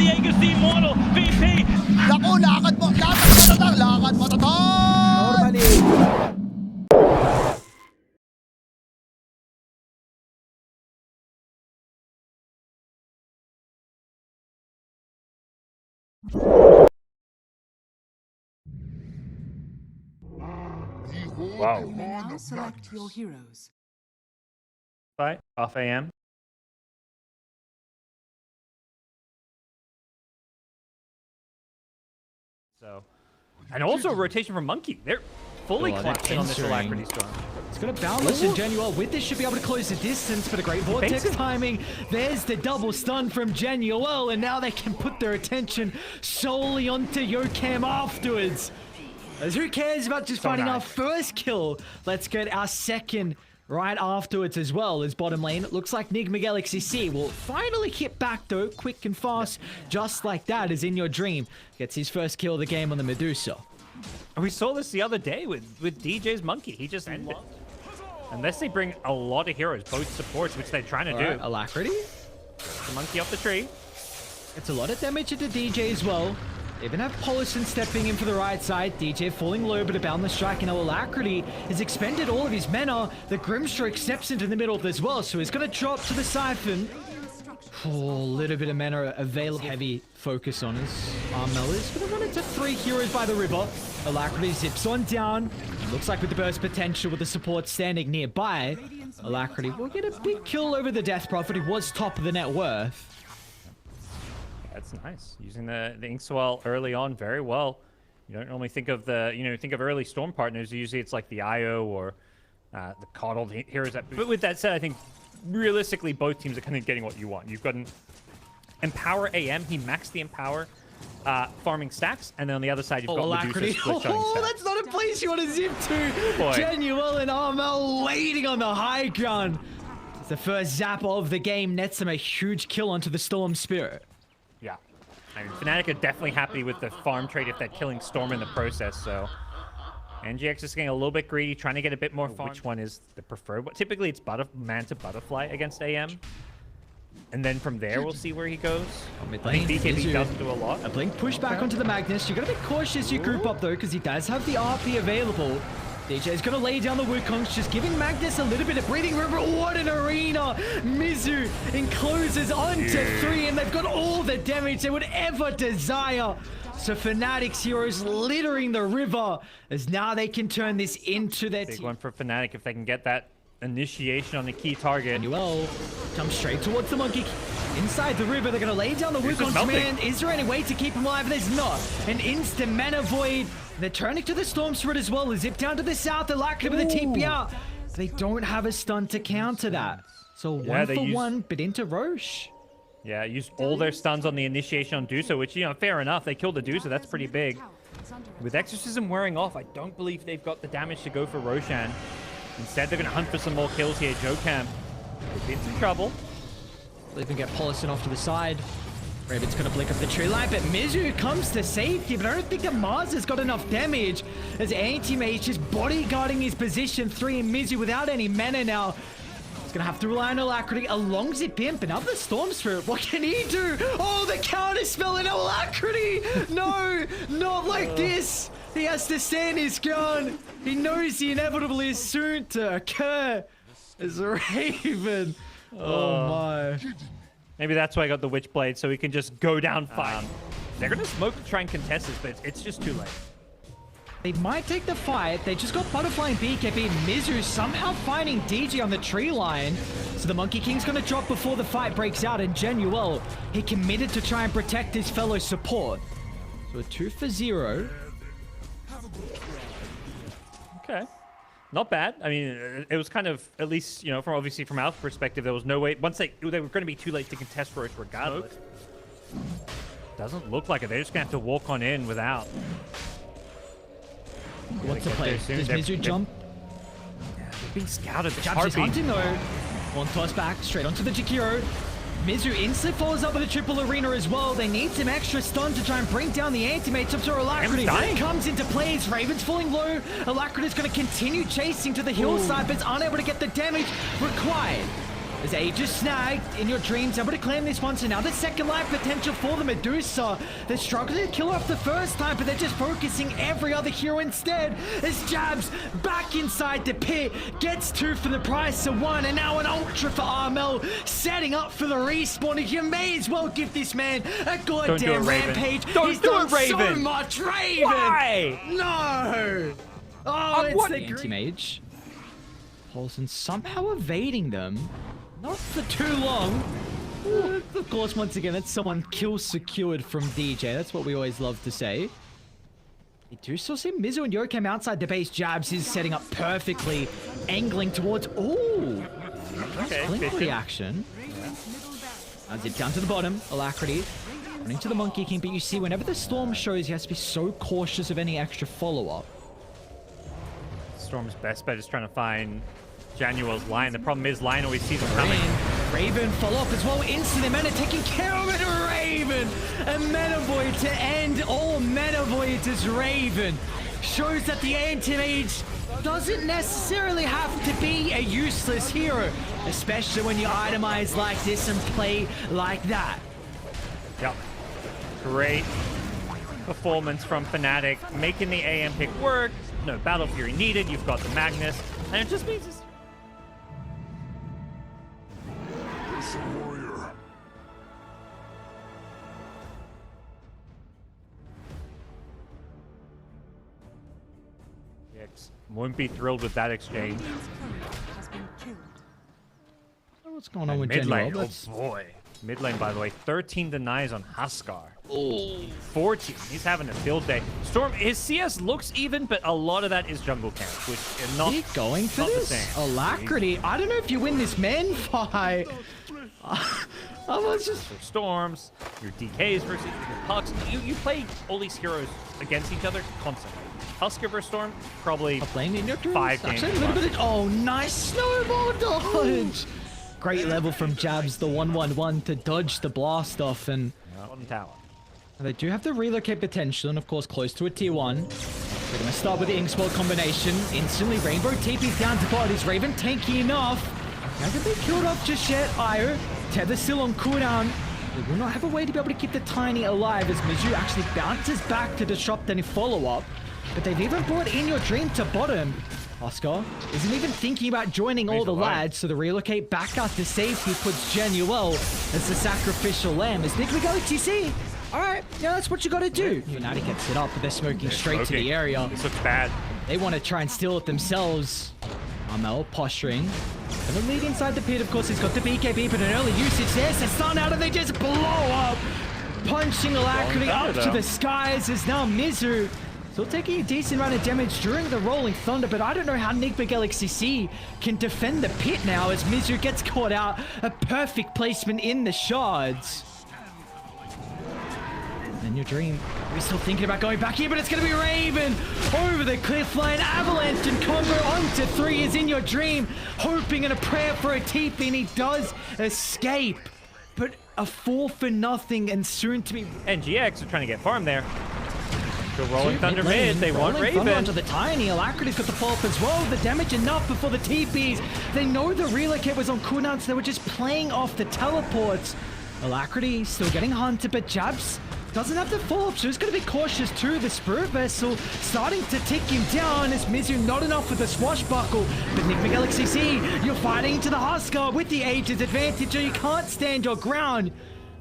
Diego's the immortal VP. Naku, lakad mo tatang, lakad mo tatang! Normally. Wow. Now select your heroes. Fight off AM. So, and also a rotation from Monkey. They're fully collapsing on this Alacrity Storm. It's got a boundless in Genuel. With this, should be able to close the distance, but a great vortex timing. There's the double stun from Genuel, and now they can put their attention solely onto Yokam afterwards. As who cares about just finding our first kill? Let's get our second right afterwards as well. As bottom lane, it looks like Nigma Galaxy C will finally hit back though, quick and fast, just like that, as in your dream. Gets his first kill of the game on the Medusa. We saw this the other day with DJ's Monkey. He just ended. Unless they bring a lot of heroes, both supports, which they're trying to do. Alacrity. The Monkey off the tree. It's a lot of damage into DJ as well. They even have Polison stepping in for the right side. DJ falling low, but a boundless strike. And Alacrity has expended all of his mana. The Grimstroke steps into the middle as well, so he's going to drop to the Siphon. Oh, a little bit of mana available. Heavy focus on his Armellas. But they run into 3 heroes by the river. Alacrity zips on down. Looks like with the burst potential with the support standing nearby, Alacrity will get a big kill over the Death Prophet. He was top of the net worth. That's nice. Using the Inkswell early on very well. You don't normally think of think of early Storm partners. Usually it's like the IO or the coddled heroes. But with that said, I think realistically both teams are kind of getting what you want. You've got an Empower AM. He maxed the Empower farming stacks, and then on the other side you've got Alacrity. Oh, that's not a place you want to zip to. Genuel and Armel waiting on the high ground. It's the first zap of the game. Nets them a huge kill onto the Storm Spirit. Yeah. I mean, Fnatic are definitely happy with the farm trade if they're killing Storm in the process, so... NGX is getting a little bit greedy, trying to get a bit more farm. Which one is the preferred? Typically, it's Manta Butterfly against AM. And then from there, we'll see where he goes. I think BKB doesn't do a lot. A blink push back onto the Magnus. You got to be cautious you group up, though, because he does have the RP available. DJ is going to lay down the Wukongs, just giving Magnus a little bit of breathing room. What an arena! Mizu encloses onto 3, and they've got all the damage they would ever desire. So Fnatic's heroes littering the river, as now they can turn this into their big one for Fnatic if they can get that initiation on the key target. Manuel comes straight towards the Monkey. Inside the river, they're going to lay down the Wukong's command. Is there any way to keep him alive? There's not. An instant mana void. They're turning to the Storm Spirit as well. They zip down to the south. Alacrity with a TP out. They don't have a stun to counter that. So one for one, but into Roche. Yeah, used all their stuns on the initiation on Dusa, which, fair enough. They killed the Dusa. That's pretty big. With Exorcism wearing off, I don't believe they've got the damage to go for Roshan. Instead, they're going to hunt for some more kills here. Jokam could be in some trouble. They'll even get Polison off to the side. Raven's going to blink up the tree line, but Mizu comes to safety, but I don't think that Mars has got enough damage as Anti-Mage just bodyguarding his position 3 and Mizu without any mana now. He's going to have to rely on Alacrity along Zip Imp and up the Storm Spirit. What can he do? Oh, the counter spell and Alacrity! No, not like this. He has to stand his ground. He knows the inevitable is soon to occur as Raven. Oh my. Maybe that's why I got the Witchblade, so we can just go down fine. They're going to smoke to try and contest this, but it's just too late. They might take the fight. They just got Butterfly and BKB. Mizu somehow finding DJ on the tree line. So the Monkey King's going to drop before the fight breaks out, and Genuel, he committed to try and protect his fellow support. So a 2 for 0. Okay. Not bad. I mean, it was kind of, at least, from our perspective, there was no way. Once they were going to be too late to contest Roche regardless. Doesn't look like it. They're just going to have to walk on in without. What's the play? Does Mizu jump? Yeah, they're being scouted. Jabs is hunting though. One toss back, straight onto the Jakiro. Mizu instantly follows up with a triple arena as well. They need some extra stun to try and bring down the Anti-Mage up to Alacrity. Comes into play as Raven's falling low. Alacrity is going to continue chasing to the hillside, but it's unable to get the damage required. As Aegis snagged in your dreams, able to claim this one, so now the second life potential for the Medusa. They're struggling to kill off the first time, but they're just focusing every other hero instead. As Jabs back inside the pit, gets 2 for the price of 1, and now an ultra for Armel, setting up for the respawn. You may as well give this man a goddamn rampage. He's done so much, Raven! Why? No! Oh, it's the anti-mage. Paulson somehow evading them. Not for too long. Of course, once again, that's someone kill secured from DJ. That's what we always love to say. We do still see Mizu and Yokem outside the base. Jabs is setting up perfectly, angling towards... Ooh! Okay, Blink reaction. Now zip down to the bottom. Alacrity running to the Monkey King, but you see, whenever the Storm shows, he has to be so cautious of any extra follow-up. Storm's best bet is trying to find Januel's line. The problem is Line always sees him coming. Raven follow up as well. Instantly, Mana taking care of it. Raven! A Mana Void to end all Mana Voids as Raven shows that the anti-mage doesn't necessarily have to be a useless hero, especially when you itemize like this and play like that. Yep. Great performance from Fnatic, making the AM pick work. No Battle Fury needed. You've got the Magnus, and it just means it's... Won't be thrilled with that exchange. What's going on with mid lane? Januel? Oh boy. Mid lane, by the way, 13 denies on Huskar. Oh, 14. He's having a field day. Storm, his CS looks even, but a lot of that is jungle camp, which is not, going for not this? the same. Alacrity. I don't know if you win this man fight. I was just... Your Storms, your DKs versus your Pucks. You play all these heroes against each other constantly. Husker versus Storm, probably playing in your 5 games. Actually, a little bit of, oh, nice snowball dodge. Great level from Jabs, the 1-1-1 to dodge the blast off, and tower. They do have the relocate potential, and of course close to a tier 1. They're going to start with the Inkswell combination. Instantly, Rainbow TP's down to bot. Is Raven tanky enough? Hasn't been killed off just yet. Io, Tether still on cooldown. They will not have a way to be able to keep the Tiny alive as Mizu actually bounces back to disrupt any follow-up. But they've even brought in your dream to bottom. Oscar isn't even thinking about joining all the lads, so the relocate back out to safety puts Januel as the sacrificial lamb. As Nigma Galaxy see, alright, yeah, that's what you gotta do. Fnatic gets it up, but they're smoking straight to the area. This looks bad. They want to try and steal it themselves. Armel posturing. Gonna lead inside the pit, of course, he's got the BKB, but an early usage there. It's a stun out and they just blow up. Punching Alacrity up to the skies as now Mizu still taking a decent amount of damage during the Rolling Thunder, but I don't know how Nigma Galaxy C can defend the pit now as Mizu gets caught out. A perfect placement in the shards. And your dream. We're still thinking about going back here, but it's going to be Raven over the cliff line. Avalanche and combo onto 3 is in your dream. Hoping and a prayer for a TP, and he does escape. But a 4-for-0 and soon to be... NGX are trying to get farm there. The Rolling Thunder mid, they want Raven. Onto the Tiny. Alacrity's got the follow-up as well. The damage enough before the TPs. They know the relocate was on cooldown, so they were just playing off the teleports. Alacrity still getting hunted, but Jabs doesn't have the follow-up, so he's going to be cautious too. The Spirit Vessel starting to tick him down as Mizu not enough with the swashbuckle. But Nigma Galaxy C, you're fighting into the Huskar with the Aegis advantage, so you can't stand your ground.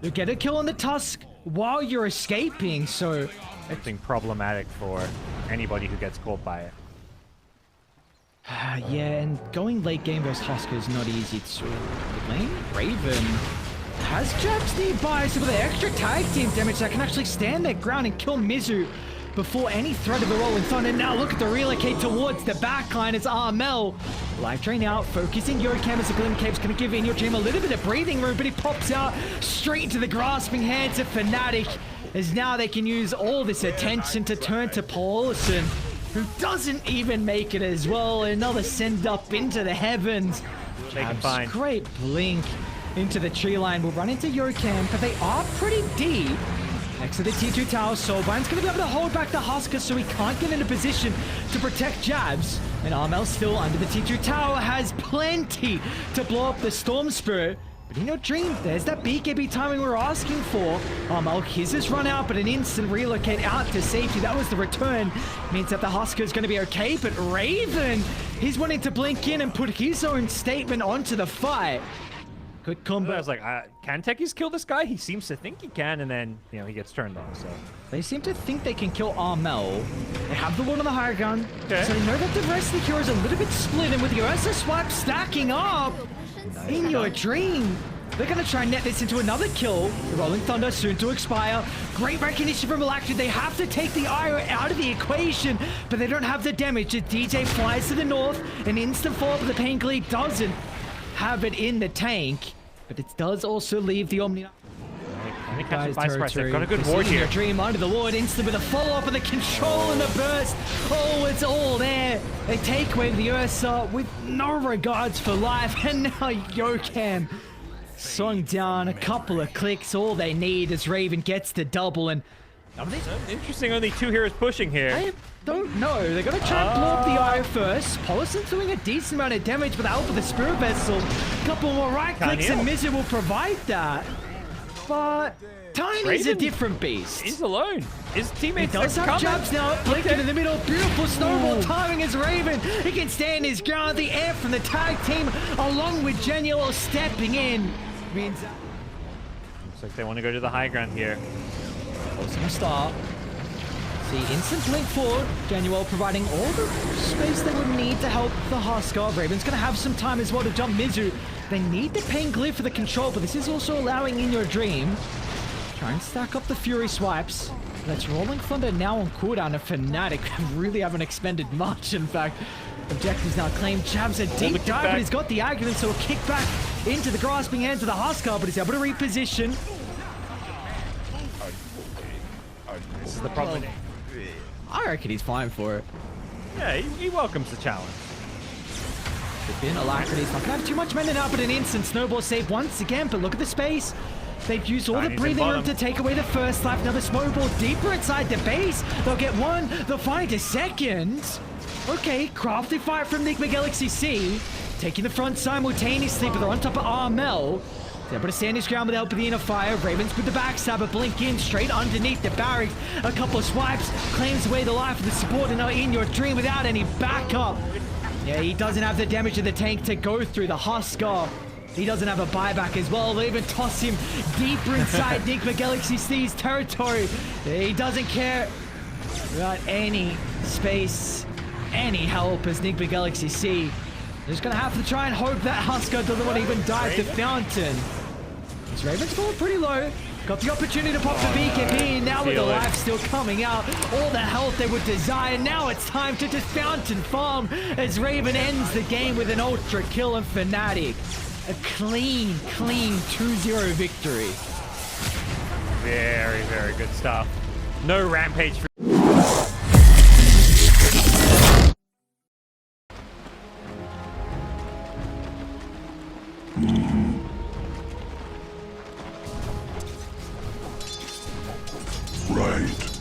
You get a kill on the Tusk while you're escaping, so... I think problematic for anybody who gets caught by it. Yeah, and going late game versus Husker is not easy too. Lane Raven has Jabs nearby, so with the extra tag team damage that can actually stand their ground and kill Mizu before any threat of the Rolling Thunder. Now look at the relocate towards the backline as Armel. Life Drain out, focusing Eurocam as the Glim Cave's going to give in your dream a little bit of breathing room, but he pops out straight into the grasping hands of Fnatic. As now they can use all this attention to turn to Paulson, who doesn't even make it as well. Another send up into the heavens. They can find. Great blink into the tree line. We'll run into Eurocam, but they are pretty deep. Next to the T2 tower, Soulbind's going to be able to hold back the Husker, so he can't get into position to protect Jabs. And Armel still under the T2 tower has plenty to blow up the Storm Spirit. But in your dream, there's that BKB timing we're asking for. Armel, here's his run out, but an instant relocate out to safety. That was the return. Means that the Husker is going to be okay, but Raven, he's wanting to blink in and put his own statement onto the fight. Good combo. I was like, can Techies kill this guy? He seems to think he can, and then, you know, he gets turned on, so. They seem to think they can kill Armel. They have the ward on the high ground, okay. So they know that the rest of the heroes are a little bit split, and with the Ursa swipe stacking up in your dream, they're going to try and net this into another kill. The Rolling Thunder soon to expire. Great recognition from Electric. They have to take the IO out of the equation, but they don't have the damage. The DJ flies to the north, an instant fall, but the Pain Glee doesn't have it in the tank, but it does also leave the Omni. They've got a good ward here. Dream under the ward, instant with a follow-up and the control and the burst. Oh, it's all there. They take away the Ursa with no regards for life, and now Yokam swung down a couple of clicks. All they need is Raven gets the double, and interesting, only 2 heroes pushing here. I don't know. They're going to try and blow up the IO first. Polison's doing a decent amount of damage with the help of the Spirit Vessel. A couple more right clicks and Mizu will provide that. But Tiny's a different beast. He's alone. His teammates he does have jabs now. Blinking in the middle. Beautiful snowball timing as Raven. He can stand his ground. The air from the tag team along with Genuel stepping in. Means looks like they want to go to the high ground here. Close to star. See, instant blink forward. Genuel providing all the space they would need to help the Husker. Raven's going to have some time as well to jump Mizu. They need the Pain Glyph for the control, but this is also allowing In Your Dream. Try and stack up the Fury swipes. That's Rolling Thunder now on cooldown, and Fnatic really haven't expended much. In fact, objectives now claimed. Jabs a deep dive, but he's got the argument, so he'll kick back into the grasping hands of the Husker, but he's able to reposition. This is the problem. I reckon he's fine for it. Yeah, he welcomes the challenge. Been Alacrity's not gonna have too much mana now, but an instant snowball save once again. But look at the space. They've used all the breathing room to take away the first life. Now the snowball deeper inside the base. They'll get one. They'll find a second. Okay, crafty fight from Nigma Galaxy C. Taking the front simultaneously, but they're on top of Armel. They're able to stand his ground with the help of the inner fire. Ravens with the backstabber, blink in straight underneath the barracks. A couple of swipes, claims away the life of the support, and now In Your Dream without any backup. Yeah, he doesn't have the damage of the tank to go through the Husker. He doesn't have a buyback as well. They even toss him deeper inside Nigma Galaxy C's territory. He doesn't care about any space, any help as Nigma Galaxy C. They're just going to have to try and hope that Husker doesn't want to even dive the fountain. This Raven's falling pretty low. Got the opportunity to pop the BKB, now with the life still coming out, all the health they would desire. Now it's time to just fountain farm as Raven ends the game with an ultra kill of Fnatic. A clean 2-0 victory. Very, very good stuff. No rampage for Right.